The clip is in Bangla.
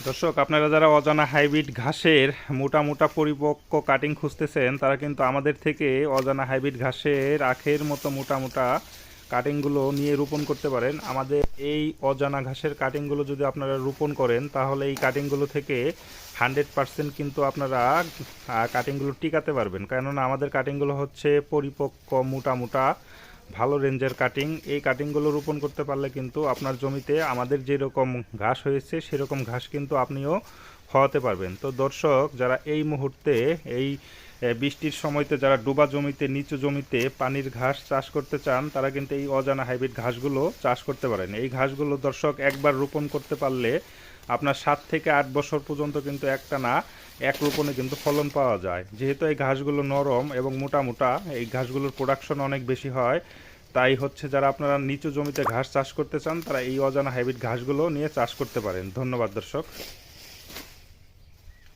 দর্শক, আপনারা যারা অজানা হাইব্রিড ঘাসের মোটা মোটা পরিপক্ক কাটিং খুঁজতেছেন, তারা কিন্তু আমাদের থেকে অজানা হাইব্রিড ঘাসের আখের মতো মোটা মোটা কাটিংগুলো নিয়ে রোপণ করতে পারেন। আমাদের এই অজানা ঘাসের কাটিংগুলো যদি আপনারা রোপণ করেন, তাহলে এই কাটিংগুলো থেকে 100% কিন্তু আপনারা কাটিংগুলো টিকাতে পারবেন। কেননা আমাদের কাটিংগুলো হচ্ছে পরিপক্ক মোটা মোটা ভালো রেঞ্জের কাটিং। এই কাটিংগুলো রোপণ করতে পারলে কিন্তু আপনার জমিতে আমাদের যেরকম ঘাস হয়েছে সেরকম ঘাস কিন্তু আপনিও হওয়াতে পারবেন। তো দর্শক, যারা এই মুহূর্তে এই বৃষ্টির সময়তে যারা ডোবা জমিতে, নিচু জমিতে পানির ঘাস চাষ করতে চান, তারা কিন্তু এই অজানা হাইব্রিড ঘাসগুলো চাষ করতে পারেন। এই ঘাসগুলো দর্শক একবার রোপণ করতে পারলে আপনার 7 থেকে 8 বছর পর্যন্ত কিন্তু একটানা এক রোপণে কিন্তু ফলন পাওয়া যায়। যেহেতু এই ঘাসগুলো নরম এবং মোটা মোটা, এই ঘাসগুলোর প্রোডাকশন অনেক বেশি হয়। তাই হচ্ছে, যারা আপনারা নিচু জমিতে ঘাস চাষ করতে চান, তারা এই অজানা হাইব্রিড ঘাসগুলো নিয়ে চাষ করতে পারেন। ধন্যবাদ দর্শক।